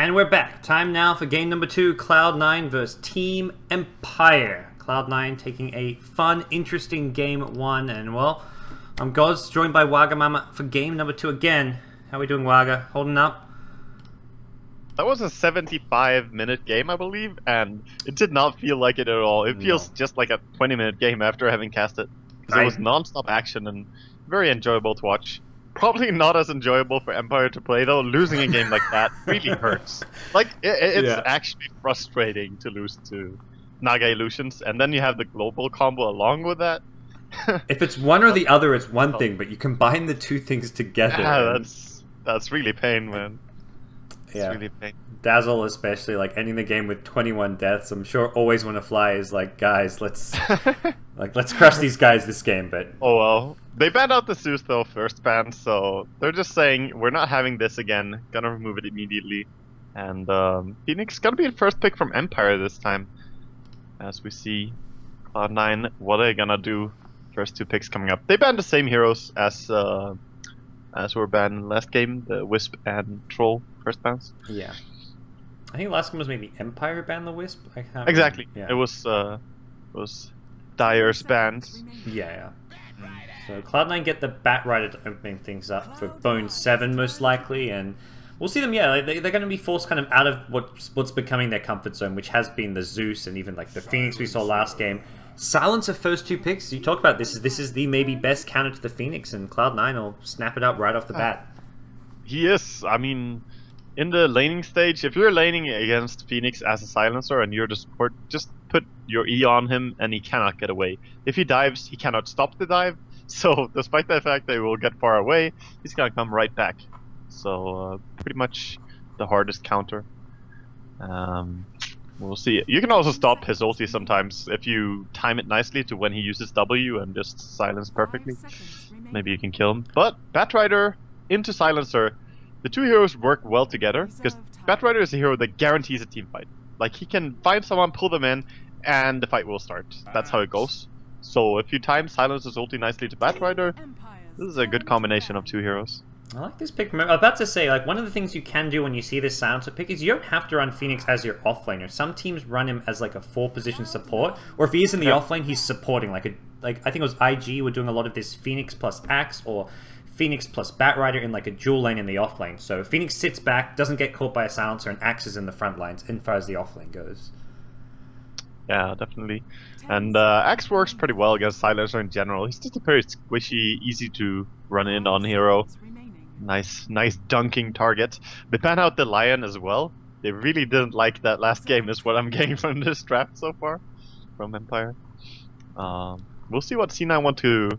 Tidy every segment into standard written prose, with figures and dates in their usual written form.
And we're back. Time now for game number 2, Cloud9 versus Team Empire. Cloud9 taking a fun, interesting game 1. And well, I'm GoDz, joined by Wagamama for game number 2 again. How are we doing, Waga? Holding up? That was a 75-minute game, I believe, and it did not feel like it at all. It feels just like a 20-minute game after having cast it. Because it was non-stop action and very enjoyable to watch. Probably not as enjoyable for Empire to play, though. Losing a game like that really hurts. Like, it's actually frustrating to lose to Naga Illusions, and then you have the global combo along with that. If it's one or the other, it's one thing, but you combine the two things together. Yeah, that's really pain, man. Yeah, really pain. Dazzle especially, like ending the game with 21 deaths. I'm sure Always Wanna Fly is like, guys, let's crush these guys this game. But oh well, they banned out the ASUS though, first ban, so they're just saying we're not having this again. Gonna remove it immediately, and Phoenix gonna be the first pick from Empire this time. As we see Cloud9, what are they gonna do? First 2 picks coming up. They banned the same heroes as were banned last game, the Wisp and Troll first bans. Yeah. I think last game was maybe Empire banned the Wisp. Exactly. Yeah. It was Dire's banned. Yeah. So Cloud9 get the Batrider to open things up for Bone 7 most likely, and we'll see them. Yeah, they're going to be forced kind of out of what's becoming their comfort zone, which has been the Zeus and even like the Phoenix we saw last game. Silence of first 2 picks. You talk about this is the maybe best counter to the Phoenix, and Cloud9 will snap it up right off the bat. He is. I mean, in the laning stage, if you're laning against Phoenix as a silencer and you're the support, just put your E on him and he cannot get away. If he dives, he cannot stop the dive. So, despite the fact that he will get far away, he's gonna come right back. So, pretty much the hardest counter. We'll see. You can also stop his ulti sometimes if you time it nicely to when he uses W and just silence perfectly. Maybe you can kill him. But Batrider into Silencer, the 2 heroes work well together because Batrider is a hero that guarantees a team fight. Like, he can find someone, pull them in, and the fight will start. That's how it goes. So if you time Silencer's ulti nicely to Batrider, this is a good combination of 2 heroes. I like this pick. I was about to say, like, one of the things you can do when you see this Silencer pick is you don't have to run Phoenix as your offlaner. Some teams run him as like a 4-position support, or if he is in the offlane, he's supporting. Like I think it was IG were doing a lot of this Phoenix plus Axe or Phoenix plus Batrider in like a dual lane in the offlane. So Phoenix sits back, doesn't get caught by a Silencer, and Axe is in the front lines as far as the offlane goes. Yeah, definitely. And Axe works pretty well against Silencer in general. He's just a very squishy, easy to run in on hero. Nice dunking target. They ban out the Lion as well. They really didn't like that last game, is what I'm getting from this draft so far, from Empire. We'll see what C9 want to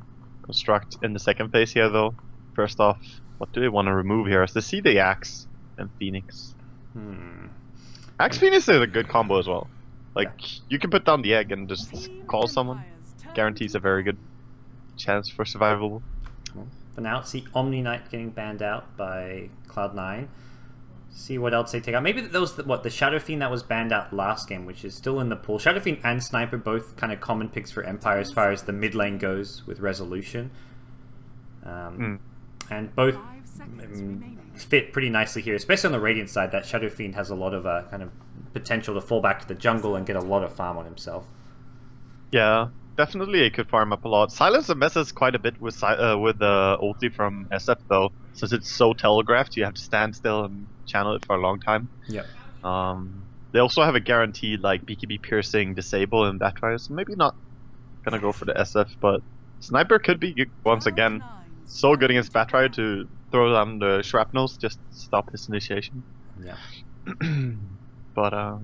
construct in the second phase here, though. First off, what do they want to remove here? Is they see the Axe and Phoenix. Axe Phoenix is a good combo as well. Like, you can put down the egg and just call someone. Guarantees a very good chance for survival. For now, see Omni Knight getting banned out by Cloud9. See what else they take out. Maybe that was the Shadow Fiend that was banned out last game, which is still in the pool. Shadow Fiend and Sniper both kind of common picks for Empire as far as the mid lane goes with Resolution. And both fit pretty nicely here, especially on the Radiant side. That Shadow Fiend has a lot of kind of potential to fall back to the jungle and get a lot of farm on himself. Yeah. Definitely, it could farm up a lot. Silencer messes quite a bit with the ulti from SF though, since it's so telegraphed. You have to stand still and channel it for a long time. Yep. They also have a guaranteed like BKB piercing disable in Batrider, so maybe not gonna go for the SF, but Sniper could be good once again. So good against Batrider to throw down the shrapnels, just stop his initiation. Yeah. But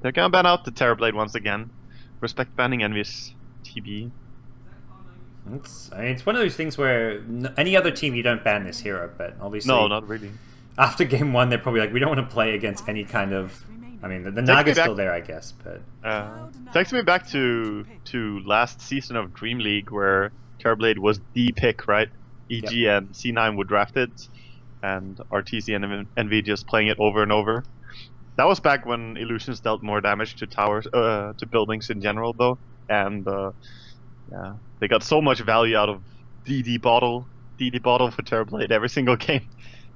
they're gonna ban out the Terrorblade once again. Respect banning Envious TB. It's one of those things where any other team you don't ban this hero, but obviously no, not really. After game 1, they're probably like, we don't want to play against any kind of. I mean, the Naga's still there, I guess, but takes me back to last season of Dream League where Terrorblade was the pick, right? EG and C9 would draft it, and RTC and NV just playing it over and over. That was back when Illusions dealt more damage to towers, to buildings in general, though. And yeah, they got so much value out of DD bottle for Terrorblade every single game,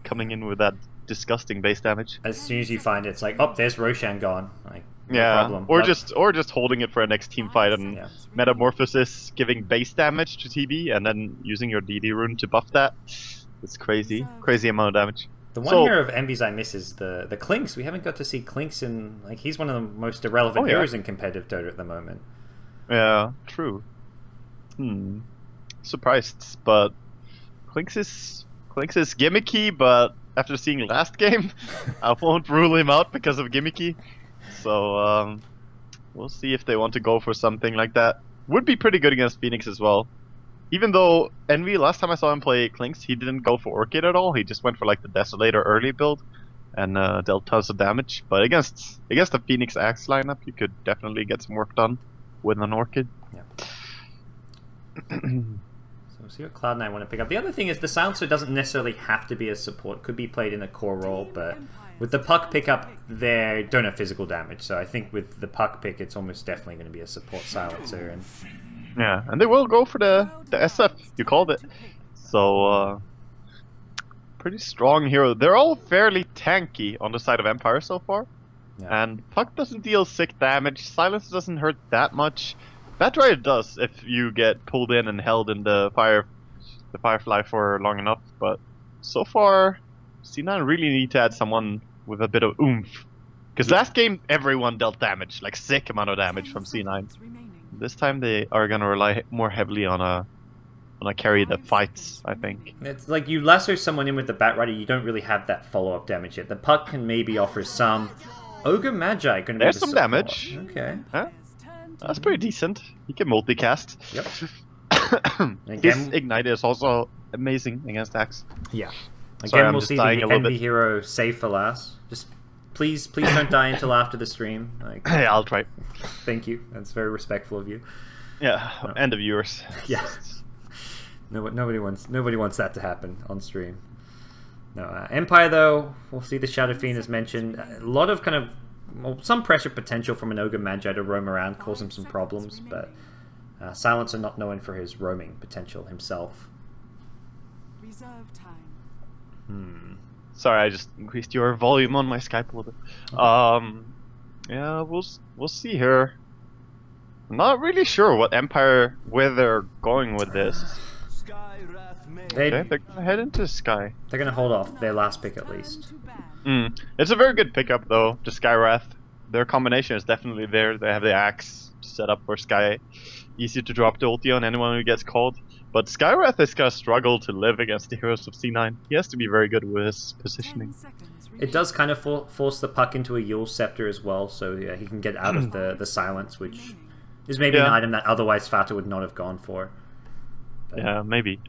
coming in with that disgusting base damage. As soon as you find it, it's like, oh, there's Roshan gone. Like, no Yeah, problem. or just holding it for a next team fight and Metamorphosis giving base damage to TB and then using your DD rune to buff that. It's crazy amount of damage. The one hero of Envy's I miss is the Clinks. We haven't got to see Clinks in, like, he's one of the most irrelevant heroes in competitive Dota at the moment. Yeah, true. Surprised, but Clinks is gimmicky, but after seeing last game, I won't rule him out because of gimmicky. So we'll see if they want to go for something like that. Would be pretty good against Phoenix as well. Even though Envy, last time I saw him play Clinks, he didn't go for Orchid at all. He just went for like the Desolator early build and dealt tons of damage. But against the Phoenix Axe lineup, you could definitely get some work done with an Orchid. Yeah. So we'll see what Cloud9 want to pick up. The other thing is the Silencer doesn't necessarily have to be a support. Could be played in a core role, but with the Puck pickup, they don't have physical damage. So I think with the Puck pick, it's almost definitely going to be a support Silencer. And yeah, and they will go for the SF, you called it. So, pretty strong hero. They're all fairly tanky on the side of Empire so far. Yeah. And Puck doesn't deal sick damage, Silence doesn't hurt that much. Batrider does if you get pulled in and held in the Firefly for long enough, but so far, C9 really need to add someone with a bit of oomph. Because last game, everyone dealt damage, like sick amount of damage from C9. This time they are gonna rely more heavily on a carry that fights, I think. It's like you lasso someone in with the Batrider, you don't really have that follow-up damage yet. The Puck can maybe offer some. Ogre Magi gonna be There's some damage. Okay. Huh? That's pretty decent. He can multicast. Yep. His Ignite is also amazing against Axe. Yeah. Again, Sorry, we'll see the Envy hero save for last. Just please don't die until after the stream. Like, yeah, I'll try. Thank you. That's very respectful of you. Yeah, and the viewers. Yeah. Nobody wants that to happen on stream. No, Empire though, we'll see the Shadow Fiend as mentioned. A lot of kind of some pressure potential from an Ogre Magi to roam around, cause him some problems, but Silencer not known for his roaming potential himself. Reserve time. Sorry, I just increased your volume on my Skype a little bit. Yeah, we'll see here. I'm not really sure where they're going with this. They're gonna head into Sky. They're gonna hold off their last pick at least. It's a very good pickup though, the Skywrath. Their combination is definitely there. They have the Axe set up for Sky. Easy to drop the ulti on anyone who gets called. But Skywrath is gonna struggle to live against the heroes of C9. He has to be very good with his positioning. It does kind of force the Puck into a Yule Scepter as well, so yeah, he can get out of the silence, which is maybe an item that otherwise Fata would not have gone for. But yeah, maybe.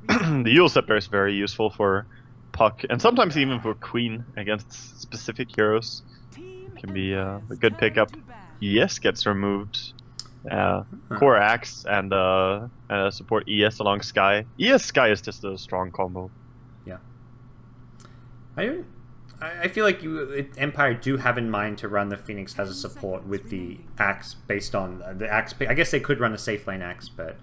The Yule Scepter is very useful for Puck, and sometimes even for Queen against specific heroes. Can be a good pickup. ES gets removed. Core Axe and support ES along Sky. ES Sky is just a strong combo. Yeah. I feel like Empire do have in mind to run the Phoenix as a support with the Axe based on the Axe pick. I guess they could run a safe lane Axe, but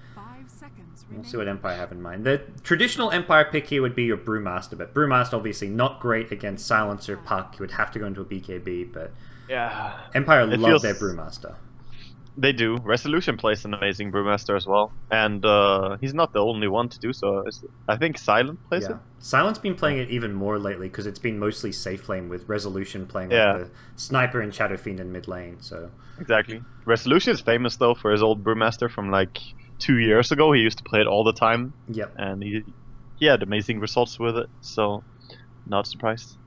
we'll see what Empire have in mind. The traditional Empire pick here would be your Brewmaster, but Brewmaster obviously not great against Silencer, Puck. You would have to go into a BKB, but yeah, Empire love their Brewmaster. They do. Resolution plays an amazing Brewmaster as well, and he's not the only one to do so. I think Silent plays it. Silent's been playing it even more lately because it's been mostly safe lane with Resolution playing like the Sniper and Shadow Fiend in mid lane. So exactly. Resolution is famous though for his old Brewmaster from like 2 years ago. He used to play it all the time. Yep. And he had amazing results with it, so not surprised.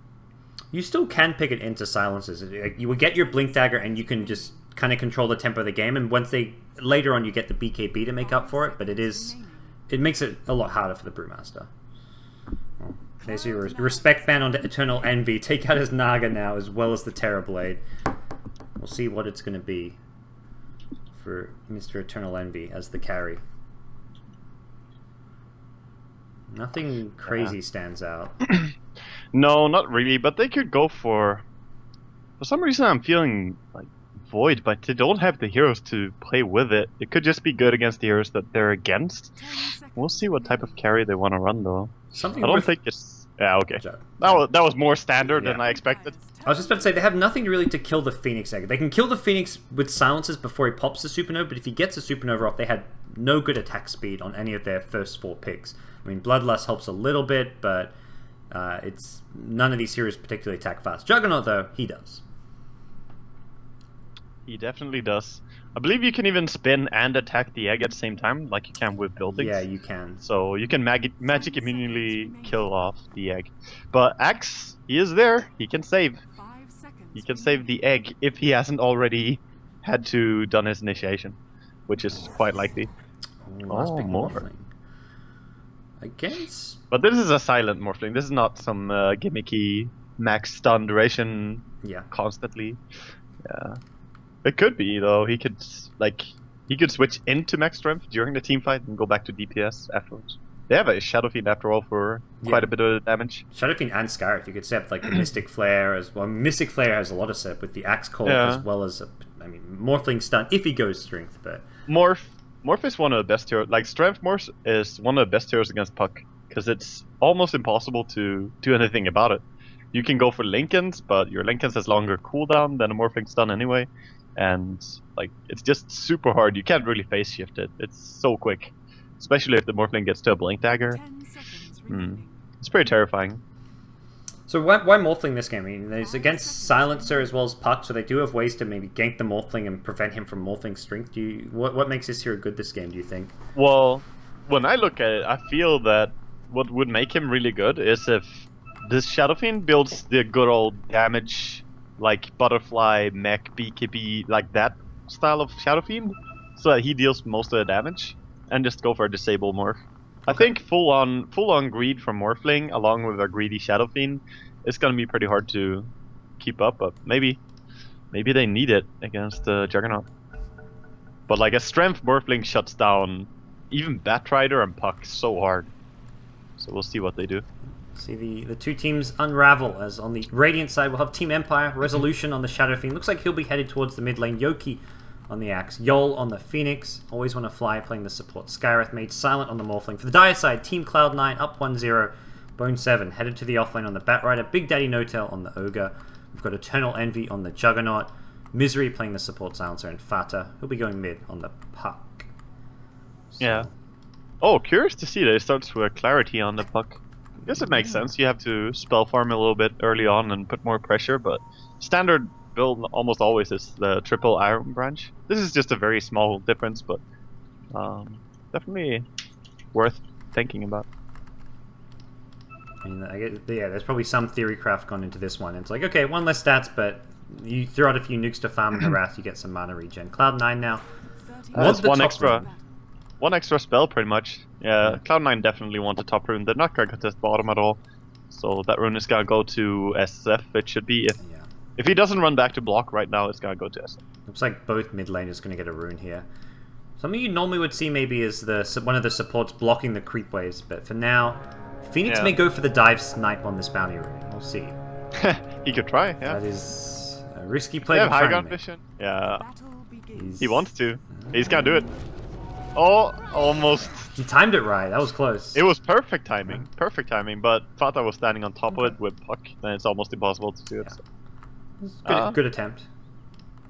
You still can pick it into silences. You would get your Blink Dagger and you can just kind of control the tempo of the game, and once later on you get the BKB to make up for it, but it makes it a lot harder for the Brewmaster. Well, there's your respect ban on the Eternal Envy. Take out his Naga now as well as the Terrorblade. We'll see what it's going to be for Mr. Eternal Envy as the carry. Nothing crazy stands out. No, not really, but they could go for some reason I'm feeling like Void, but they don't have the heroes to play with it. It could just be good against the heroes that they're against. We'll see what type of carry they want to run though. I don't think it's Yeah, okay. So, That was more standard than Yeah. I expected. I was just about to say, they have nothing really to kill the Phoenix Egg. They can kill the Phoenix with silences before he pops the Supernova, but if he gets a Supernova off, they had no good attack speed on any of their first 4 picks. I mean, Bloodlust helps a little bit, but it's none of these heroes particularly attack fast. Juggernaut, though, he does. He definitely does. I believe you can even spin and attack the egg at the same time, like you can with buildings. Yeah, you can. So you can magic immunely kill off the egg. But Axe, he is there. He can save. 5 seconds. He can save the egg if he hasn't already had to done his initiation, which is quite likely. Last pick more. Morphling. I guess. But this is a silent Morphling. This is not some gimmicky max stun duration Yeah. constantly. Yeah. It could be though. He could switch into max strength during the team fight and go back to DPS afterwards. They have a Shadow Fiend after all for quite a bit of damage. Shadow Fiend and Scarlet, you could set up like the Mystic Flare as well. Mystic Flare has a lot of set with the Axe Call as well as Morphling stun if he goes strength, but Morph is one of the best heroes. Like Strength Morph is one of the best heroes against Puck because it's almost impossible to do anything about it. You can go for Lincolns, but your Lincolns has longer cooldown than a Morphling stun anyway. And like it's just super hard. You can't really phase shift it. It's so quick, especially if the Morphling gets to a Blink Dagger. 10 seconds remaining. It's pretty terrifying. so why Morphling this game? I mean, it's against Silencer as well as Puck, so they do have ways to maybe gank the Morphling and prevent him from Morphling strength. What makes this hero good this game, do you think? Well, when I look at it, I feel that what would make him really good is if this Shadow Fiend builds the good old damage, like Butterfly, Mech, BKB, like that style of Shadow Fiend, so that he deals most of the damage, and just go for a Disable Morph. I think full on greed from Morphling along with a greedy Shadow Fiend is gonna be pretty hard to keep up, but maybe they need it against Juggernaut. But like a Strength Morphling shuts down even Batrider and Puck so hard. So we'll see what they do. See the two teams unravel, as on the Radiant side we'll have Team Empire, Resolution on the Shadow Fiend. Looks like he'll be headed towards the mid lane. Yoki on the Axe, Yol on the Phoenix, always want to fly, playing the support. Skywrath made silent on the Morphling. For the Dire side, Team Cloud9 up 1-0. Bone 7 headed to the offlane on the Batrider. Big Daddy No-Tail on the Ogre. We've got Eternal Envy on the Juggernaut. Misery playing the support Silencer, and Fata, who'll be going mid on the Puck. So, Yeah. Oh, curious to see that it starts with Clarity on the Puck. I guess it makes sense. You have to spell farm a little bit early on and put more pressure, but standard build almost always is the triple Iron Branch. This is just a very small difference, but definitely worth thinking about. I mean, yeah, there's probably some theory craft gone into this one. It's like, okay, 1 less stats, but you throw out a few nukes to farm and harass, you get some mana regen. Cloud9 now. That's the one top extra. rune. One extra spell, pretty much. Yeah, Cloud9 definitely want the top rune. They're not going to contest bottom at all. So that rune is going to go to SF, it should be. If he doesn't run back to block right now, it's going to go to SF. Looks like both mid laners going to get a rune here. Something you normally would see maybe is one of the supports blocking the creep waves, but for now, Phoenix may go for the dive snipe on this bounty rune. We'll see. He could try, yeah. That is a risky play. They have to try high and ground make. vision. Yeah, Battle begins. he wants to. He's going to do it. Oh, almost. He timed it right. That was close. It was perfect timing. Perfect timing, but Fata was standing on top of it with Puck, then it's almost impossible to do it. Yeah. So. Good attempt.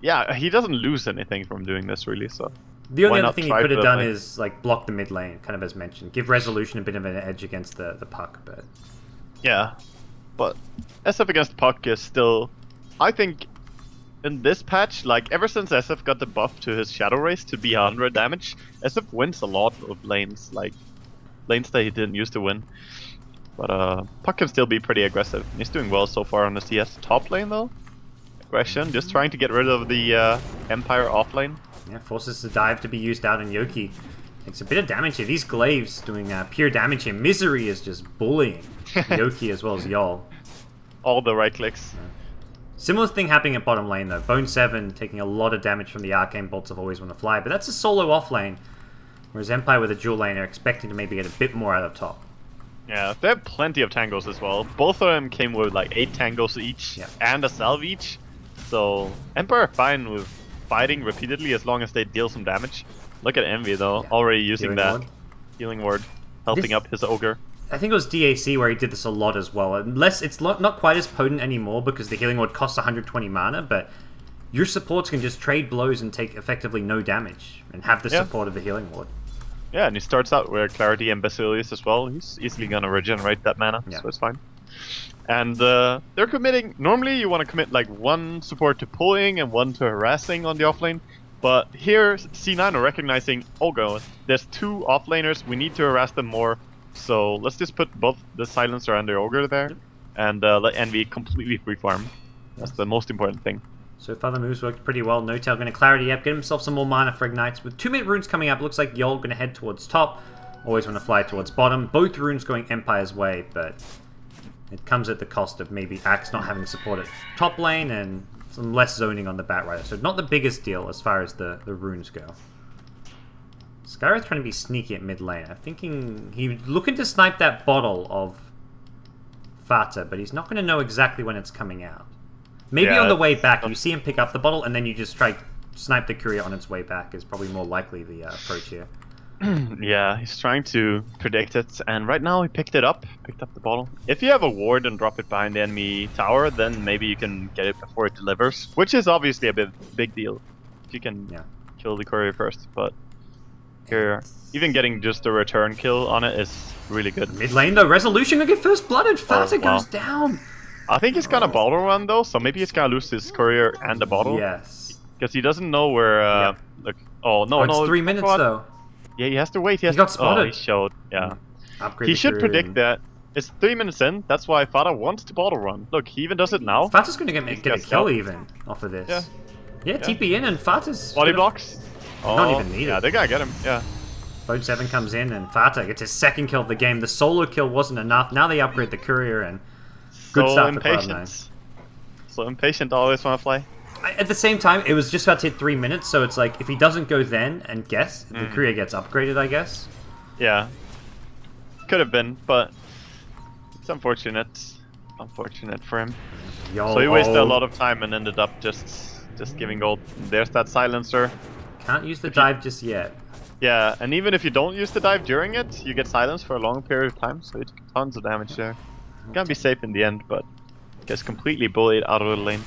Yeah, he doesn't lose anything from doing this, really, so... The only Why other not thing he try could have for done the play? is like block the mid lane, kind of as mentioned. Give Resolution a bit of an edge against the Puck, but Yeah, but SF against Puck is still... I think in this patch, like ever since SF got the buff to his Shadow Race to be 100 damage, SF wins a lot of lanes, like lanes that he didn't used to win. But Puck can still be pretty aggressive. He's doing well so far on the CS top lane though. Aggression, just trying to get rid of the Empire off lane. yeah, forces the dive to be used out, and Yoki takes a bit of damage here. These glaives doing pure damage here. Misery is just bullying Yoki as well as Yol. All the right clicks. Similar thing happening at bottom lane though. Bone 7 taking a lot of damage from the Arcane Bolts of Always Want to Fly, but that's a solo off lane. Whereas Empire with a dual lane are expecting to maybe get a bit more out of top. Yeah, they have plenty of tangos as well. Both of them came with like 8 tangos each and a salve each. So Empire are fine with fighting repeatedly as long as they deal some damage. Look at Envy though, already using Healing that ward. healing ward, helping up his ogre. I think it was DAC where he did this a lot as well. Unless it's not quite as potent anymore because the Healing Ward costs 120 mana, but your supports can just trade blows and take effectively no damage and have the support of the Healing Ward. Yeah, and he starts out with Clarity and Basilius as well. He's easily gonna regenerate that mana, so it's fine. And they're committing... Normally you want to commit like one support to pulling and one to harassing on the offlane. But here C9 are recognizing, oh god, there's 2 offlaners, we need to harass them more. So let's just put both the Silencer and the Ogre there. And let Envy completely free farm. That's the most important thing. So far the moves worked pretty well. No Tail going to Clarity up, get himself some more mana for Ignites. With 2-minute runes coming up, looks like Yol going to head towards top. Always want to fly towards bottom. Both runes going Empire's way, but it comes at the cost of maybe Axe not having support at top lane and some less zoning on the Batrider. So not the biggest deal as far as the runes go. Skywrath's trying to be sneaky at mid lane. I'm thinking he's looking to snipe that bottle of Fata, but he's not going to know exactly when it's coming out. Maybe on the way back, you see him pick up the bottle, and then you just try snipe the courier on its way back is probably more likely the approach here. Yeah, he's trying to predict it, and right now he picked up the bottle. If you have a ward and drop it behind the enemy tower, then maybe you can get it before it delivers, which is obviously a big deal. If you can kill the courier first, but here, even getting just a return kill on it is really good. Mid lane though, Resolution gonna get first blooded, Fata goes down! I think he's gonna bottle run though, so maybe he's gonna lose his courier and the bottle. Yes. Because he doesn't know where, like, it's 3 minutes though. Yeah, he has to wait. He got spotted. Oh, he showed, Upgrade he should predict that. It's 3 minutes in, that's why Fata wants to bottle run. Look, he even does it now. Fata's gonna get a kill even off of this. Yeah, TP in and Fata's... Body blocks. Not even needed. Yeah, they gotta get him, Bode 7 comes in and Fata gets his second kill of the game. The solo kill wasn't enough. Now they upgrade the courier and good stuff for Cloud9. So impatient, always want to fly. At the same time, it was just about to hit 3 minutes, so it's like if he doesn't go then and guess, the courier gets upgraded, I guess. Yeah. Could have been, but it's unfortunate. Unfortunate for him. So he wasted a lot of time and ended up just giving gold. There's that Silencer. Can't use the dive just yet. Yeah, and even if you don't use the dive during it, you get silenced for a long period of time, so you take tons of damage there. Gonna be safe in the end, but gets completely bullied out of the lane.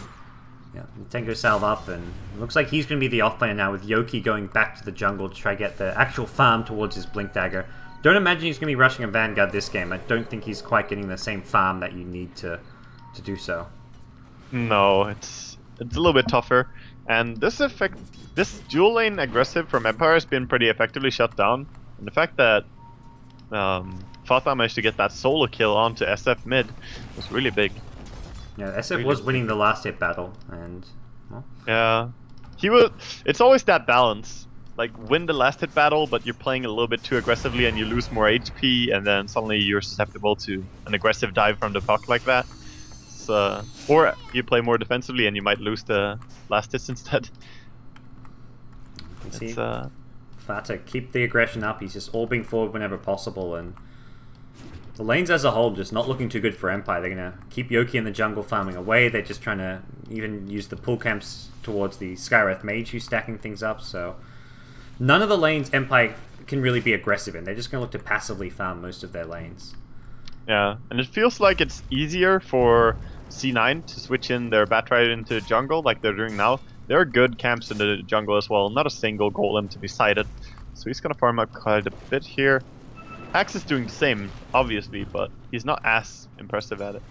Yeah, Tenko salve up, and it looks like he's going to be the off-laner now, with Yoki going back to the jungle to try to get the actual farm towards his Blink Dagger. Don't imagine he's going to be rushing a Vanguard this game. I don't think he's quite getting the same farm that you need to do so. No, it's a little bit tougher. And this dual lane aggressive from Empire has been pretty effectively shut down. And the fact that Fata managed to get that solo kill onto SF mid was really big. Yeah, SF was winning the last hit battle, and well. Yeah, it's always that balance. Like, win the last hit battle, but you're playing a little bit too aggressively and you lose more HP, and then suddenly you're susceptible to an aggressive dive from the puck like that. Or you play more defensively and you might lose the last hits instead. You see, Fata keep the aggression up. He's just orbing forward whenever possible, and the lanes as a whole just not looking too good for Empire. They're gonna keep Yoki in the jungle farming away. They're just trying to even use the pull camps towards the Skywrath Mage who's stacking things up. So none of the lanes Empire can really be aggressive in. They're just gonna look to passively farm most of their lanes. Yeah, and it feels like it's easier for C9 to switch in their Batrider into the jungle like they're doing now. There are good camps in the jungle as well, not a single golem to be sighted. So he's gonna farm up quite a bit here. Axe is doing the same, obviously, but he's not as impressive at it.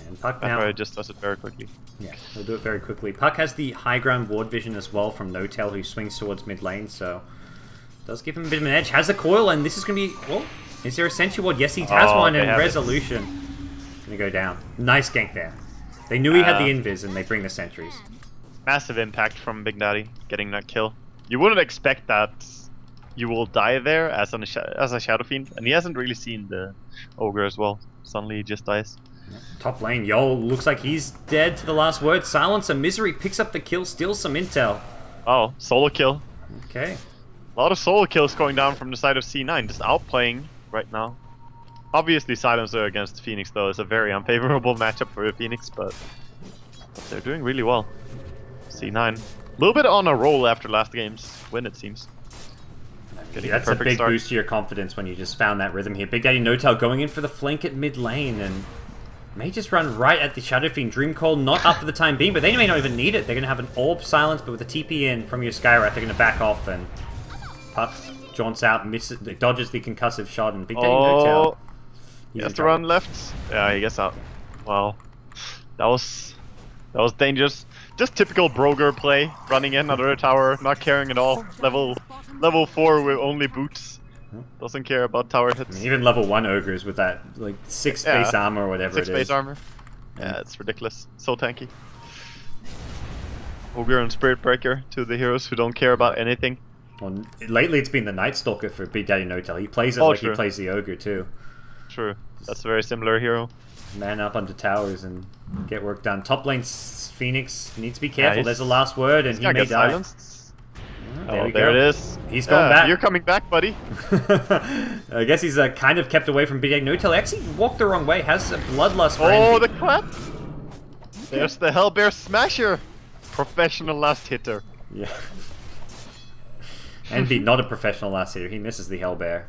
And Puck now just does it very quickly. Yeah, he'll do it very quickly. Puck has the high ground ward vision as well from No Tail, who swings towards mid lane, so does give him a bit of an edge. Has a coil, and this is going to be... Well, is there a Sentry Ward? Yes, he has one, and Resolution going to go down. Nice gank there. They knew he had the invis, and they bring the sentries. Massive impact from Big Daddy getting that kill. You wouldn't expect that you will die there as a Shadow Fiend, and he hasn't really seen the Ogre as well. Suddenly he just dies. Top lane, Yol looks like he's dead to the last word. Silence and Misery picks up the kill, steals some intel. Oh, solo kill. Okay. A lot of solo kills going down from the side of C9, just outplaying right now. Obviously Silencer against Phoenix though is a very unfavorable matchup for Phoenix, but they're doing really well. C9. A little bit on a roll after last game's win, it seems. Getting That's a perfect big start. boost to your confidence when you just found that rhythm here. Big Daddy No Tail going in for the flank at mid lane and may just run right at the Shadow Fiend. Dream Call not up for the time being, but they may not even need it. They're going to have an Orb Silence, but with a TP in from your Skywrath, they're going to back off and Puff jaunts out, misses, dodges the concussive shot, and Big Daddy No Tail. He has to run left. Yeah, he gets out. Wow, that was dangerous. Just typical Broger play, running in under a tower, not caring at all. Level 4 with only boots. Doesn't care about tower hits. I mean, even level 1 ogres with that like 6 base armor or whatever 6 it is. base armor. Yeah, it's ridiculous. So tanky. Ogre and Spirit Breaker, two of the heroes who don't care about anything. Well, lately it's been the Night Stalker for Big Daddy No Tail. He plays it like true. he plays the ogre too. True, that's a very similar hero. Man up under towers and get work done. Top lane Phoenix needs to be careful. Yeah, There's the last word and he may get die. silenced. There There it is. He's going back. You're coming back, buddy. I guess he's kind of kept away from Big Egg No Tail. Actually walked the wrong way. Has a bloodlust for Oh, envy. the clap! There's the Hellbear Smasher. Professional last hitter. Yeah. Envy, not a professional last hitter. He misses the Hellbear.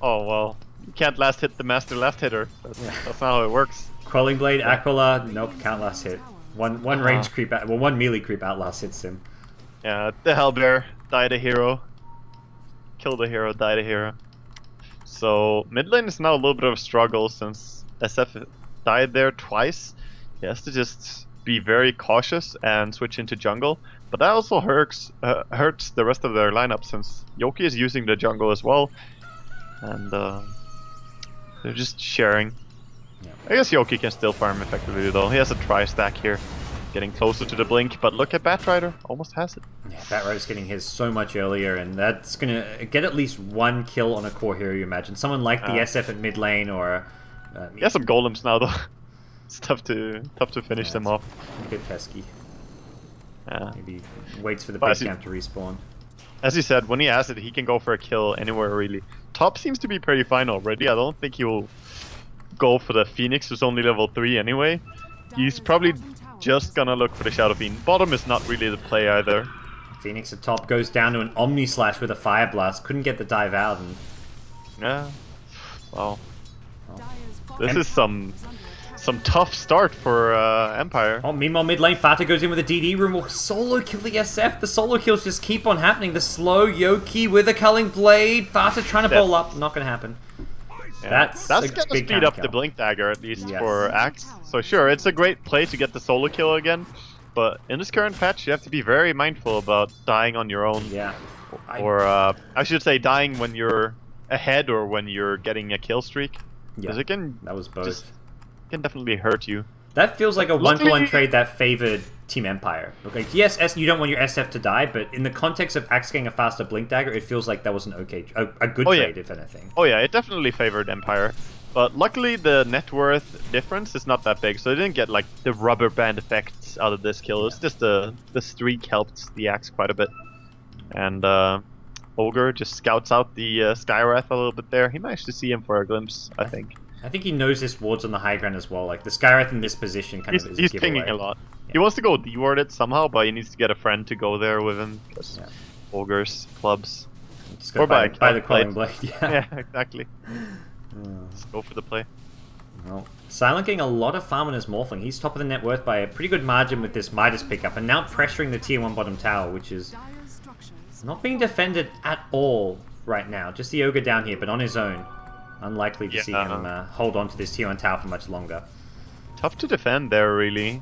Oh well, you can't last hit the master last hitter. That's not how it works. Quelling Blade, Aquila, nope, can't last hit. One range creep out, well, one melee creep out last hits him. Yeah, the Hellbear died a hero. Killed a hero, died a hero. So mid lane is now a little bit of a struggle since SF died there twice. He has to just be very cautious and switch into jungle. But that also hurts the rest of their lineup since Yoki is using the jungle as well. And they're just sharing. Yeah. I guess Yoki can still farm effectively though. He has a tri-stack here. Getting closer to the blink, but look at Batrider, almost has it. Yeah, Batrider's getting his so much earlier, and that's gonna get at least one kill on a core hero, you imagine. Someone like the SF at mid lane, or... he has some golems now though. It's tough to finish them off. A bit pesky. Yeah. Maybe waits for the But base as you- camp to respawn. As you said, when he has it, he can go for a kill anywhere really. Top seems to be pretty fine already. I don't think he'll go for the Phoenix, who's only level 3 anyway. He's probably just gonna look for the Shadow Fiend. Bottom is not really the play either. Phoenix at top goes down to an Omni Slash with a Fire Blast. Couldn't get the dive out, and Yeah. Well, this is some tough start for Empire. oh, meanwhile, mid lane, Fata goes in with a DD room. Will solo kill the SF. The solo kills just keep on happening. The slow Yoki with a Culling Blade. Fata trying to bowl up. Not going to happen. Yeah, That's gonna a big speed up counter the kill. Blink Dagger at least Yes. for Axe. So sure, it's a great play to get the solo kill again. But in this current patch, you have to be very mindful about dying on your own. Yeah. Or I should say dying when you're ahead or when you're getting a kill streak. Yeah, Because it can that was both. can definitely hurt you. That feels like a one-to-one Luckily- trade that favored Team Empire. Okay, yes, you don't want your SF to die, but in the context of Axe getting a faster Blink Dagger, it feels like that was an okay, a good yeah. trade, if anything. Oh yeah, it definitely favored Empire. But luckily the net worth difference is not that big, so they didn't get like the rubber band effects out of this kill. It's just the streak helped the Axe quite a bit. And Ogre just scouts out the Skywrath a little bit there. He managed to see him for a glimpse, I think. I think he knows his wards on the high ground as well. Like the Skywrath in this position kind of is He's a giveaway. pinging a lot. Yeah. He wants to go D-ward it somehow, but he needs to get a friend to go there with him. 'Cause Yeah. Ogres, clubs. Just go Or by by the Quelling Blade. Yeah. Yeah, exactly. Just go for the play. Well, Silent getting a lot of farm on his Morphling. He's top of the net worth by a pretty good margin with this Midas pickup, and now pressuring the tier 1 bottom tower, which is not being defended at all right now. Just the Ogre down here, but on his own. Unlikely to see him hold on to this tier 1 tower for much longer. Tough to defend there, really.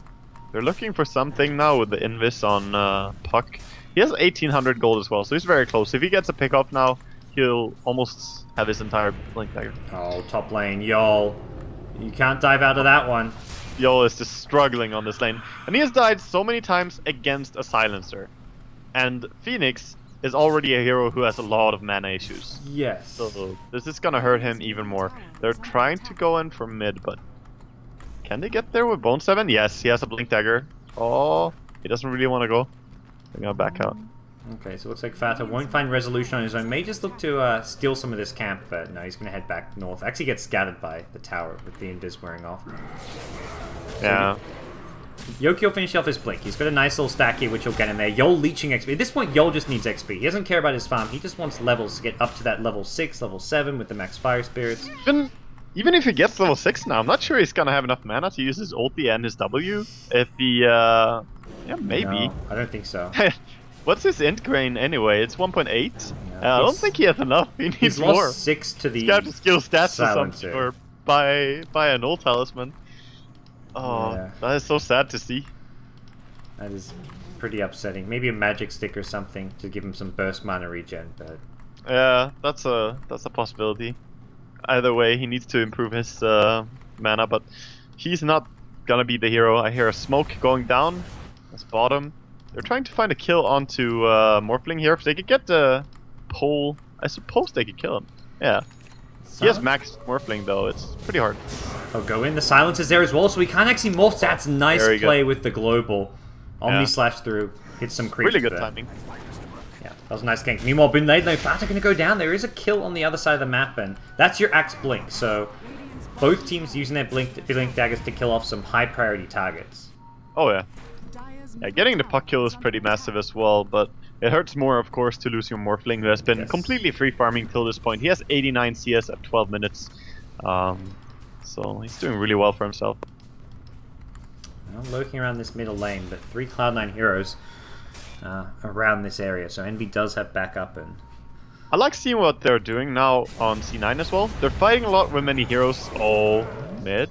They're looking for something now with the Invis on Puck. He has 1800 gold as well, so he's very close. If he gets a pick off now, he'll almost have his entire Blink Dagger. Oh, top lane, y'all. You can't dive out of that one. Yo is just struggling on this lane. And he has died so many times against a Silencer. And Phoenix is already a hero who has a lot of mana issues. Yes. So this is gonna hurt him even more. They're trying to go in for mid, but can they get there with Bone 7? Yes, he has a Blink Dagger. Oh, he doesn't really want to go. They're gonna back out. Okay, so it looks like Fata won't find resolution on his own. May just look to steal some of this camp, but no, he's going to head back north. Actually gets scattered by the tower with the invis wearing off. Yeah. Yoki will finish off his Blink. He's got a nice little stack here, which will get him there. Yol leeching XP. At this point, Yol just needs XP. He doesn't care about his farm. He just wants levels to get up to that level 6, level 7 with the max fire spirits. Even if he gets level 6 now, I'm not sure he's gonna have enough mana to use his ulti and his W. If he, yeah, maybe. No, I don't think so. What's his int grain anyway? It's 1.8. Yeah, I don't think he has enough. He needs he's more. lost 6 to the He's got to skill stats silencer. or something, or buy an old talisman. Oh, Yeah. that is so sad to see. That is pretty upsetting. Maybe a magic stick or something to give him some burst mana regen, but Yeah, that's a possibility. Either way, he needs to improve his mana, but he's not gonna be the hero. I hear a smoke going down. That's bottom. They're trying to find a kill onto Morphling here. If they could get the pole, I suppose they could kill him. Yeah. He has max Morphling though. It's pretty hard. Oh, go in. The silence is there as well, so we can't actually morph. That's nice Very play good. with the global. Omni slash through. Hit some creeps. Really good there. timing. Yeah, that was a nice gank. Meanwhile, Blade Fat are going to go down. There is a kill on the other side of the map, and that's your Axe Blink. So both teams using their Blink daggers to kill off some high priority targets. Oh yeah. Yeah, getting the puck kill is pretty massive as well, but it hurts more, of course, to lose your Morphling, who has been completely free farming till this point. He has 89 CS at 12 minutes, so he's doing really well for himself. Well, lurking around this middle lane, but 3 Cloud9 heroes around this area, so Envy does have backup. And I like seeing what they're doing now on C9 as well. They're fighting a lot with many heroes. Oh, mid.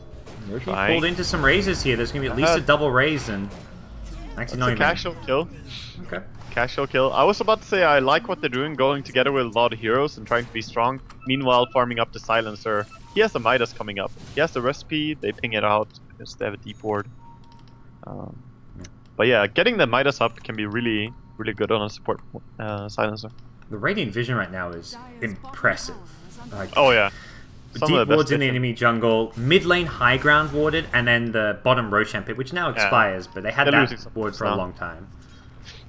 pulled into some raises here. There's going to be at least a double raise, and actually not It's a even. casual kill. Okay. Casual kill. I was about to say I like what they're doing, going together with a lot of heroes and trying to be strong. Meanwhile, farming up the silencer. He has the Midas coming up. He has the recipe. They ping it out because they have a deep ward. But yeah, getting the Midas up can be really, really good on a support silencer. The Radiant Vision right now is impressive. Like, Oh yeah. Some deep of the best wards in the vision. enemy jungle, mid lane high ground warded, and then the bottom Roshan pit, which now expires, but they had They're losing that some ward for a now. long time.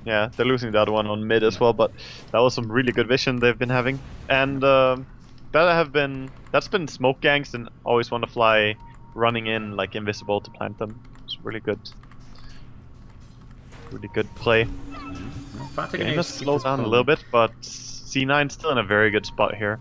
Yeah, they're losing the other one on mid as well, but that was some really good vision they've been having. And that's been smoke ganks and always want to fly running in like invisible to plant them. It's really good. Really good play. Well, Fata Game gonna has keep slowed this down a going. little bit, but C9's still in a very good spot here.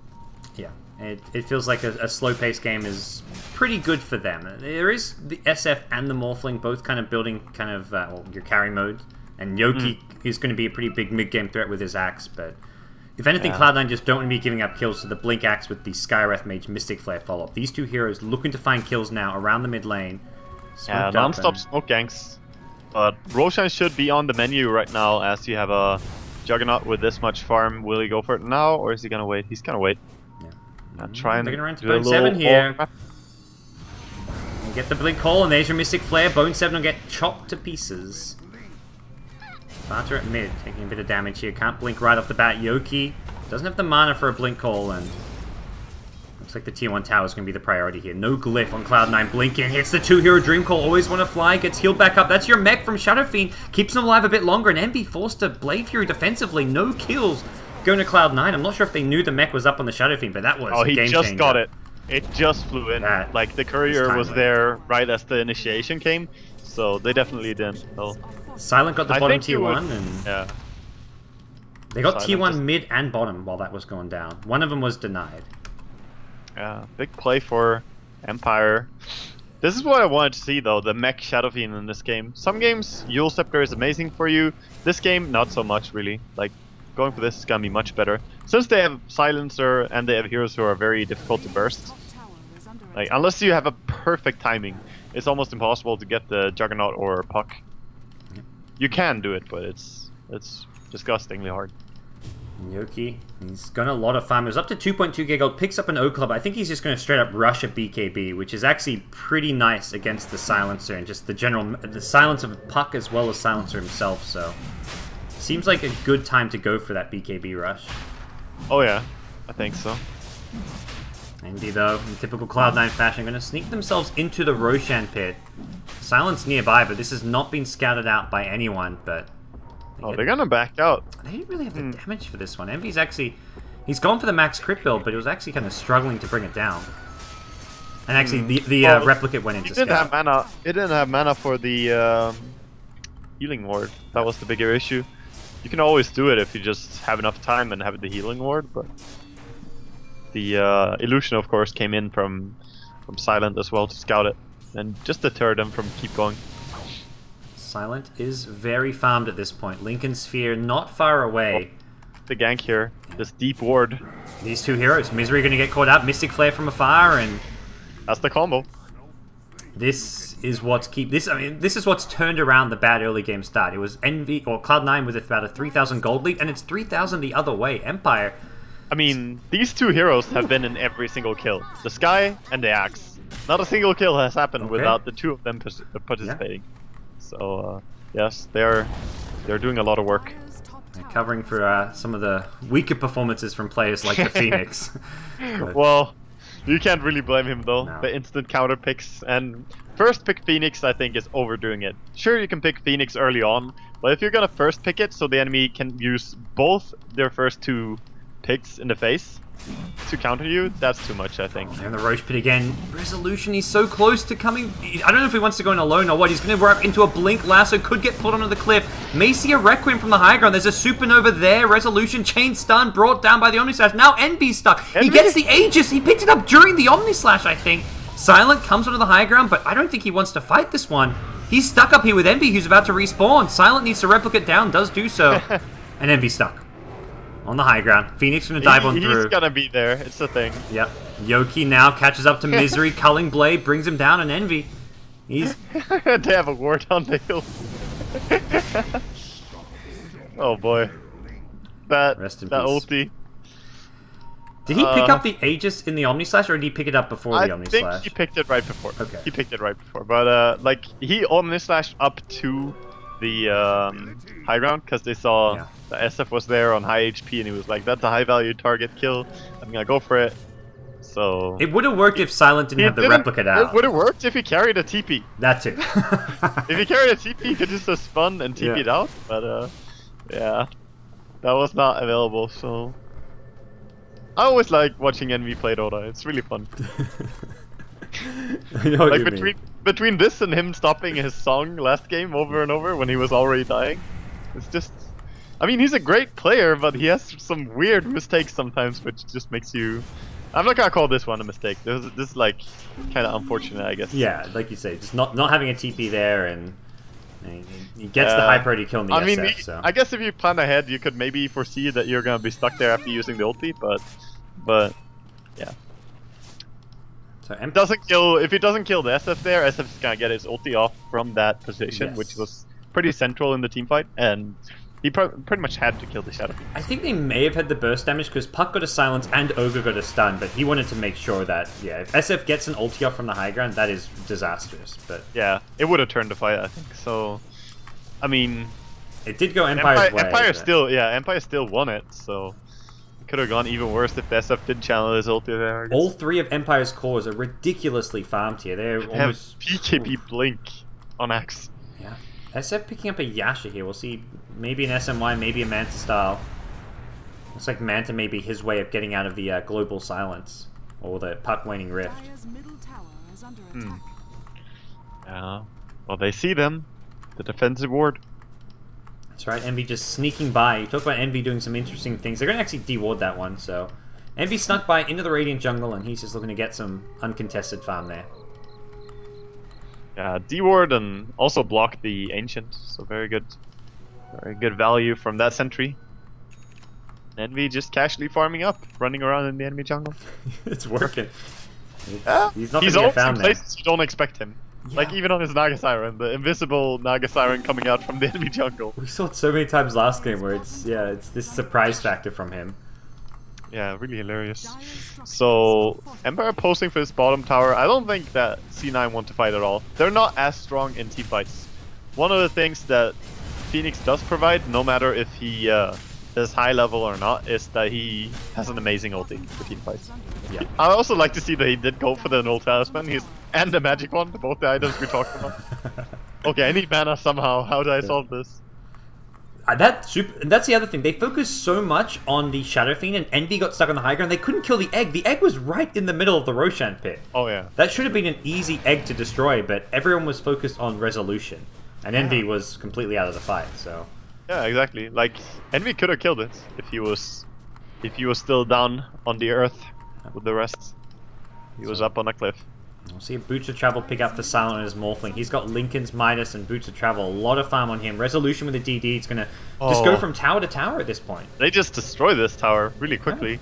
Yeah, it feels like a slow-paced game is pretty good for them. There is the SF and the Morphling both kind of building well, your carry mode, and Yoki is going to be a pretty big mid-game threat with his axe, but if anything, Cloud9 just don't want to be giving up kills to the Blink Axe with the Skywrath Mage Mystic Flare follow-up. These two heroes looking to find kills now around the mid lane. Yeah, Smoked up non-stop and- smoke ganks. But Roshan should be on the menu right now as you have a Juggernaut with this much farm. Will he go for it now, or is he gonna wait? He's gonna wait. Yeah. Try and They're gonna run to do a Bone 7 little here. overlap. And get the Blink Call, and there's your Mystic Flare. Bone 7 will get chopped to pieces. Fata at mid, taking a bit of damage here. Can't blink right off the bat. Yoki doesn't have the mana for a Blink Call, and looks like the tier 1 tower is going to be the priority here. No glyph on Cloud9. Blink in, hits the 2-hero Dream Call. Always want to fly, gets healed back up. That's your mech from Shadow Fiend. Keeps him alive a bit longer, and Envy forced to Blade Fury defensively. No kills going to Cloud9. I'm not sure if they knew the mech was up on the Shadow Fiend, but that was Oh, a he game just changer. got it. It just flew in. That Like the is courier was timely. there right as the initiation came, so they definitely didn't know. Silent got the I bottom think tier you would- 1, and Yeah. they got Silent tier 1 just- mid and bottom while that was going down. One of them was denied. Yeah, big play for Empire. This is what I wanted to see though, the mech Shadow Fiend in this game. Some games, Yule Scepter is amazing for you. This game, not so much really. Like, going for this is gonna be much better. Since they have Silencer and they have heroes who are very difficult to burst. Like, unless you have a perfect timing, it's almost impossible to get the Juggernaut or Puck. You can do it, but it's disgustingly hard. Yoki, he's got a lot of farm. He was up to 2.2 gig gold, picks up an O Club. I think he's just going to straight up rush a BKB, which is actually pretty nice against the Silencer and just the silence of Puck as well as Silencer himself, so seems like a good time to go for that BKB rush. Oh yeah, I think so. Envy, though, in typical Cloud9 fashion, going to sneak themselves into the Roshan pit. Silence nearby, but this has not been scouted out by anyone, but Oh, they're gonna back out. they didn't really have the damage for this one. Envy's actually... He's gone for the max crit build, but he was actually kind of struggling to bring it down. And actually, the replicate went into It didn't scout. have mana. It didn't have mana for the healing ward. That was the bigger issue. You can always do it if you just have enough time and have the healing ward, but the illusion, of course, came in from Silent as well to scout it and just deter them from keep going. Silent is very farmed at this point. Lincoln Sphere not far away. The gank here, this deep ward. These two heroes, Misery going to get caught up, Mystic Flare from afar, and That's the combo. this is what's this is what's turned around the bad early game start. It was Envy or Cloud9 with about a 3,000 gold lead, and it's 3,000 the other way. Empire. I mean, these two heroes have been in every single kill. The Sky and the Axe. Not a single kill has happened without the two of them participating. So, yes, they're doing a lot of work. They're covering for some of the weaker performances from players like the Phoenix. Well, you can't really blame him though. No. The instant counter picks and first pick Phoenix, I think, is overdoing it. Sure, you can pick Phoenix early on, but if you're gonna first pick it so the enemy can use both their first two picks in the face to counter you, that's too much, I think. And the Roche Pit again. Resolution, he's so close to coming. I don't know if he wants to go in alone or what. He's going to wrap into a blink. Lasso could get pulled onto the cliff. May see a Requiem from the high ground. There's a Supernova there. Resolution, chain stun, brought down by the Omnislash. Now Envy's stuck. He gets the Aegis. He picked it up during the Omnislash, I think. Silent comes onto the high ground, but I don't think he wants to fight this one. He's stuck up here with Envy, who's about to respawn. Silent needs to replicate down, does do so. And Envy's stuck. On the high ground. Phoenix gonna dive on through. He's gonna be there, it's the thing. Yep. Yoki now catches up to Misery. Culling Blade brings him down, and Envy. He's... They have a ward on the hill. Oh boy. That ulti. Did he pick up the Aegis in the Omnislash, or did he pick it up before the Omnislash? I think he picked it right before. Okay. He picked it right before. But, like, he Omnislashed up to the high ground because they saw the SF was there on high HP and he was like, that's a high value target kill, I'm gonna go for it. So it would have worked if Silent didn't have the replicate out. It would have worked if he carried a TP. That's it. If he carried a TP, he could just have spun and TP'd out, but yeah, that was not available. So I always like watching Envy play Dota, it's really fun. I know what like you between this and him stopping his song last game over and over when he was already dying, it's just, I mean, he's a great player, but he has some weird mistakes sometimes, which just makes you. I'm not gonna call this one a mistake. This is like kind of unfortunate, I guess. Yeah, like you say, just not having a TP there, and he gets the high priority kill in the SF. So I guess if you plan ahead, you could maybe foresee that you're gonna be stuck there after using the ulti, but yeah. So if he doesn't kill the SF there, SF is gonna get his ulti off from that position, which was pretty central in the team fight, and he pretty much had to kill the Shadow. I think they may have had the burst damage because Puck got a silence and Ogre got a stun, but he wanted to make sure that, if SF gets an ulti off from the high ground, that is disastrous. But yeah, it would have turned the fight, I think. So, I mean, it did go Empire's way. Empire still won it, so it could have gone even worse if the SF did channel his ulti there. All three of Empire's cores are ridiculously farmed here. They're almost PKB Blink on Axe. Yeah. SF picking up a Yasha here. We'll see maybe an SMY, maybe a Manta style. Looks like Manta may be his way of getting out of the global silence. Or the Puck waning rift. Yeah. Well, they see them. The defensive ward. That's right, Envy just sneaking by. You talk about Envy doing some interesting things. They're going to actually de-ward that one, so... Envy snuck by into the Radiant jungle, and he's just looking to get some uncontested farm there. Yeah, D-ward and also block the Ancient, so very good value from that sentry. Envy just casually farming up, running around in the enemy jungle. It's working. He's always in places you don't expect him. Yeah. Like even on his Naga Siren, the invisible Naga Siren coming out from the enemy jungle. We saw it so many times last game where it's this surprise factor from him. Yeah, really hilarious. So, Empire posting for this bottom tower. I don't think that C9 want to fight at all. They're not as strong in team fights. One of the things that Phoenix does provide, no matter if he is high level or not, is that he has an amazing ulti for team fights. Yeah. I also like to see that he did go for the null talisman and the magic one, both the items we talked about. Okay, I need mana somehow. How do I solve this? That's the other thing. They focused so much on the Shadow Fiend, and Envy got stuck on the high ground. They couldn't kill the egg. The egg was right in the middle of the Roshan pit. Oh yeah. That should have been an easy egg to destroy, but everyone was focused on resolution, and Envy was completely out of the fight. So. Yeah, exactly. Like Envy could have killed it if he was still down on the earth with the rest. He was up on a cliff. We'll see if Boots of Travel pick up for Silent on his Morphling. He's got Lincoln's Midas and Boots of Travel. A lot of farm on him. Resolution with the DD. It's going to just go from tower to tower at this point. They just destroy this tower really quickly.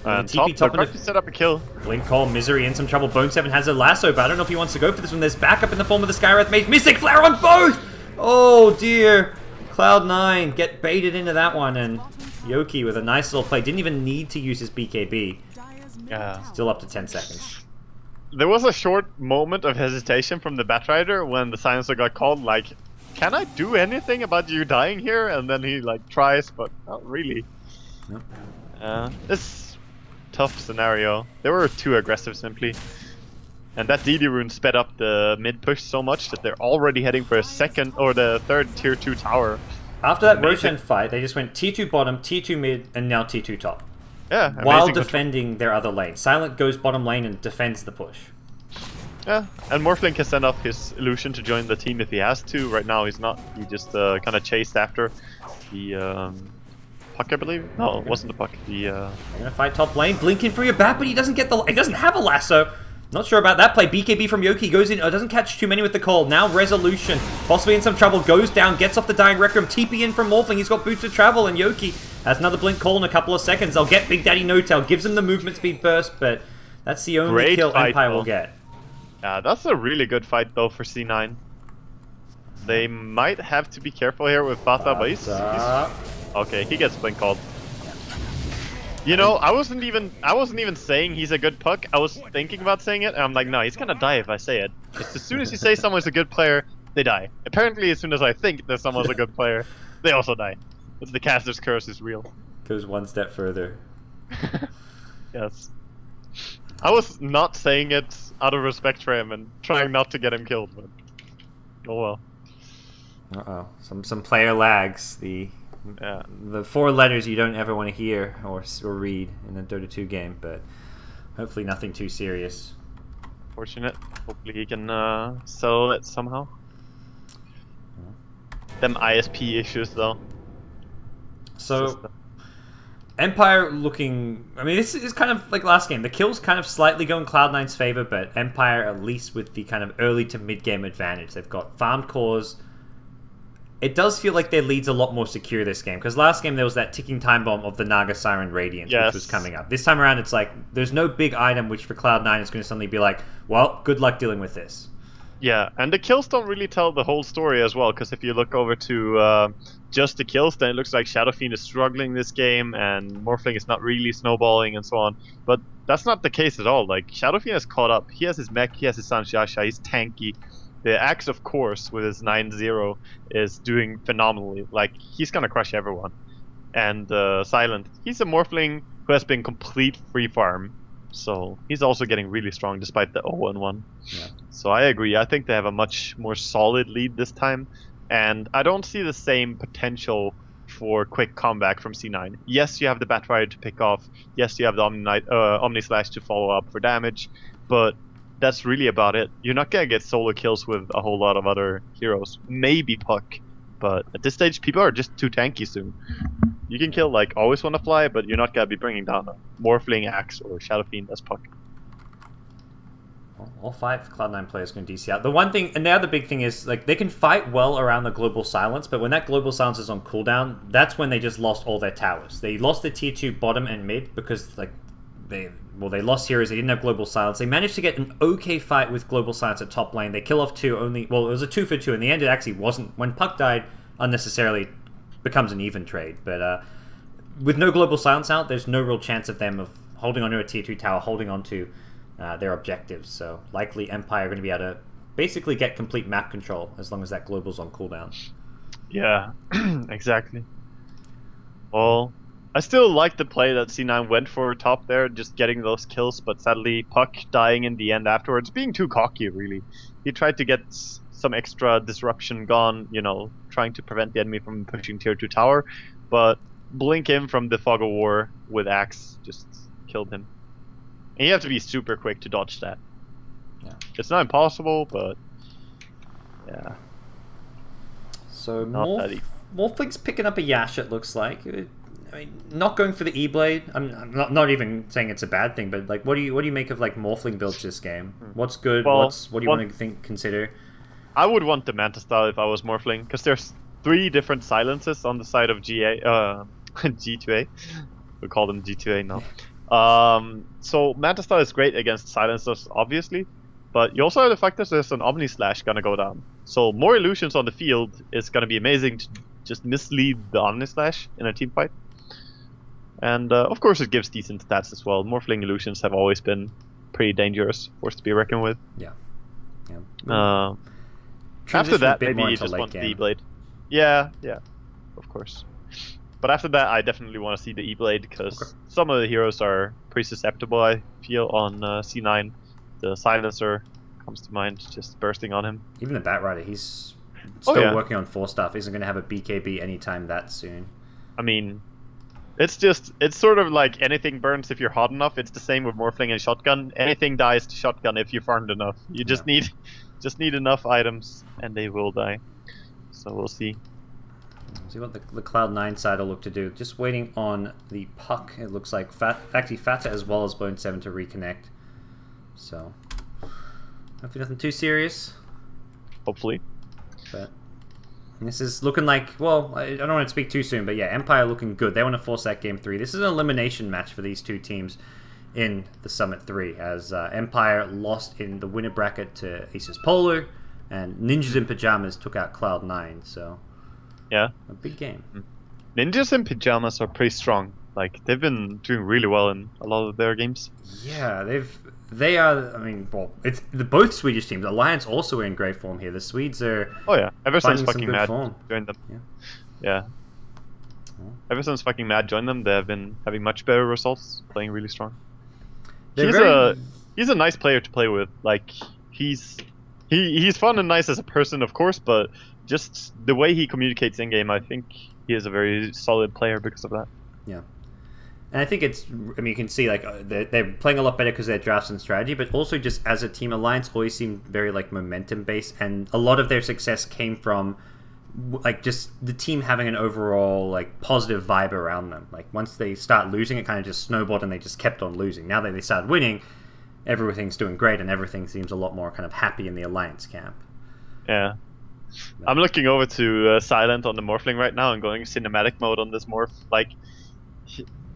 Yeah. And they're about to set up a kill. Blink Call, Misery, in some trouble. Bone 7 has a lasso, but I don't know if he wants to go for this one. There's backup in the form of the Skywrath Mage. Mystic Flare on both! Oh dear. Cloud9 get baited into that one, and Yoki with a nice little play. Didn't even need to use his BKB. Yeah. Still up to 10 seconds. There was a short moment of hesitation from the Batrider when the silencer got called, like, can I do anything about you dying here? And then he like tries, but not really. Nope. This tough scenario. They were too aggressive simply. And that DD rune sped up the mid push so much that they're already heading for a second or the third tier 2 tower. After that Roshan fight, they just went tier 2 bottom, tier 2 mid, and now tier 2 top. Yeah, while defending their other lane. Silent goes bottom lane and defends the push. Yeah, and Morphling can send up his illusion to join the team if he has to. Right now he's not. He just kind of chased after the puck, I believe. No, it wasn't the puck. The They're gonna fight top lane. Blink in for your back, but he doesn't get the. He doesn't have a lasso. Not sure about that play. BKB from Yoki goes in. Doesn't catch too many with the call. Now Resolution, possibly in some trouble, goes down, gets off the Dying Requiem. TP in from Morphling. He's got Boots of Travel, and Yoki has another Blink call in a couple of seconds. They'll get Big Daddy No Tail, gives him the movement speed burst, but that's the only Great kill fight, Empire though. will get. Yeah, that's a really good fight though for C9. They might have to be careful here with Bata, but he's okay. He gets Blink called. You know, I wasn't even saying he's a good puck. I was thinking about saying it, and I'm like, no, he's gonna die if I say it. Just as soon as you say someone's a good player, they die. Apparently, as soon as I think that someone's a good player, they also die. It's the caster's curse is real. Goes one step further. Yes. I was not saying it out of respect for him and trying not to get him killed, but oh well. Uh-oh. Some player lags. The 4 letters you don't ever want to hear or read in a Dota 2 game, but hopefully nothing too serious. Fortunate. Hopefully he can settle it somehow. Them ISP issues though. So Empire looking... I mean, this is kind of like last game. The kills kind of slightly go in Cloud9's favor, but Empire at least with the kind of early to mid-game advantage. They've got farmed cores. It does feel like their lead's a lot more secure this game, because last game there was that ticking time bomb of the Naga Siren Radiance, which was coming up. This time around it's like, there's no big item which for Cloud9 is going to suddenly be like, well, good luck dealing with this. Yeah, and the kills don't really tell the whole story as well, because if you look over to just the kills, then it looks like Shadow Fiend is struggling this game, and Morphling is not really snowballing and so on. But that's not the case at all. Like, Shadow Fiend is caught up. He has his mech, he has his Sanshasha, he's tanky. The Axe, of course, with his 9-0, is doing phenomenally. Like, he's gonna crush everyone. And Silent, he's a Morphling who has been complete free farm. So, he's also getting really strong despite the 0-1. Yeah. So, I agree. I think they have a much more solid lead this time. And I don't see the same potential for quick comeback from C9. Yes, you have the Batrider to pick off. Yes, you have the Omni Slash to follow up for damage. But that's really about it. You're not gonna get solo kills with a whole lot of other heroes. Maybe Puck, but at this stage, people are just too tanky soon. You can kill like Always Wanna Fly, but you're not gonna be bringing down a Morphling, Axe, or Shadow Fiend as Puck. All 5 Cloud9 players can DC out. The one thing, and the other big thing is, like, they can fight well around the Global Silence, but when that Global Silence is on cooldown, that's when they just lost all their towers. They lost the tier 2 bottom and mid because, like, they lost heroes, they didn't have Global Silence. They managed to get an okay fight with Global Silence at top lane. They kill off 2 only... Well, it was a 2 for 2. In the end, it actually wasn't. When Puck died, unnecessarily becomes an even trade. But with no Global Silence out, there's no real chance of them of holding onto a tier 2 tower, holding onto their objectives. So likely Empire are going to be able to basically get complete map control as long as that Global's on cooldown. Yeah, exactly. Well, I still like the play that C9 went for top there, just getting those kills, but sadly Puck dying in the end afterwards, being too cocky really. He tried to get some extra disruption gone, you know, trying to prevent the enemy from pushing tier 2 tower, but blink in from the Fog of War with Axe just killed him. And you have to be super quick to dodge that. Yeah. It's not impossible, but yeah. So Not that easy. Morphling's picking up a Yash, it looks like. I mean, not going for the E-Blade. I'm not even saying it's a bad thing, but like, what do you make of like Morphling builds this game? What's good? Well, what do you want to consider? I would want the Manta style if I was Morphling, because there's 3 different silences on the side of G2A. We call them G2A now. So Manta style is great against silencers, obviously, but you also have the fact that there's an Omni Slash gonna go down. So more illusions on the field is gonna be amazing to just mislead the Omni Slash in a team fight. And of course it gives decent stats as well. Morphling illusions have always been pretty dangerous, force to be reckoned with. Yeah. After that, maybe more you into just late want the game. E-Blade. Yeah, of course. But after that, I definitely want to see the E-Blade, because some of the heroes are pretty susceptible, I feel, on C9. The Silencer comes to mind, just bursting on him. Even the Batrider, he's still working on 4 stuff, isn't going to have a BKB anytime that soon. I mean, it's sort of like anything burns if you're hot enough. It's the same with Morphling and Shotgun. Anything dies to Shotgun if you farmed enough. You just need enough items, and they will die. So we'll see. See what the Cloud9 side will look to do. Just waiting on the puck. It looks like Fata as well as Bone 7 to reconnect. So hopefully nothing too serious. Hopefully. But this is looking like, well, I don't want to speak too soon, but yeah, Empire looking good. They want to force that game 3. This is an elimination match for these 2 teams in the Summit 3, as Empire lost in the winner bracket to ASUS.Polar, and Ninjas in Pajamas took out Cloud9, so yeah, a big game. Ninjas in Pajamas are pretty strong. Like, they've been doing really well in a lot of their games. Yeah, they are. I mean, well, it's both Swedish teams. Alliance also in great form here. The Swedes are. Oh yeah, ever since finding fucking some good Mad form. joined them. Yeah. Ever since fucking Mad joined them, they have been having much better results, playing really strong. They're He's a nice player to play with. Like, he's fun and nice as a person, of course, but just the way he communicates in game, I think he is a very solid player because of that. Yeah. And I think it's, I mean, you can see, like, they're playing a lot better because of their drafts and strategy, but also just as a team, Alliance always seemed very, like, momentum-based, and a lot of their success came from, like, just the team having an overall, like, positive vibe around them. Like, once they start losing, it kind of just snowballed, and they just kept on losing. Now that they started winning, everything's doing great, and everything seems a lot more kind of happy in the Alliance camp. Yeah. I'm looking over to Silent on the Morphling right now and going cinematic mode on this Morph. Like,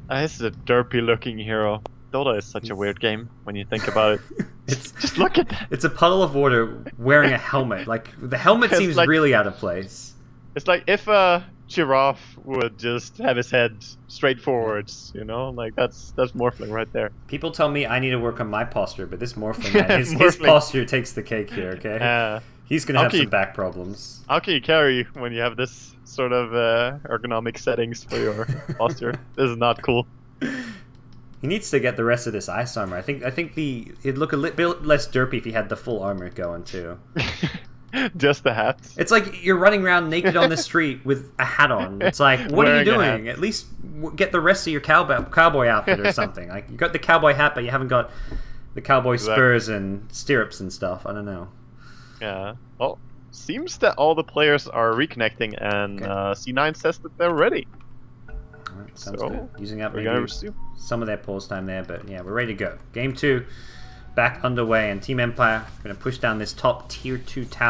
this is a derpy looking hero. Dota is such a weird game when you think about it. Just look at that. It's a puddle of water wearing a helmet. Like, the helmet seems like, really out of place. It's like if a giraffe would just have his head straight forwards, you know? Like, that's Morphling right there. People tell me I need to work on my posture, but this Morphling, man, his posture takes the cake here, okay? He's going to have some back problems. How can you carry when you have this sort of ergonomic settings for your posture? This is not cool. He needs to get the rest of this ice armor. I think it'd look a bit less derpy if he had the full armor going too. Just the hat. It's like you're running around naked on the street with a hat on. It's like, what are you doing? At least get the rest of your cowboy outfit or something. Like, you got the cowboy hat, but you haven't got the cowboy spurs and stirrups and stuff. I don't know. Yeah. Well, seems that all the players are reconnecting, and C9 says that they're ready. Alright, sounds good. Using up maybe resume some of their pause time there, but yeah, we're ready to go. Game 2 back underway, and Team Empire going to push down this top tier 2 tower.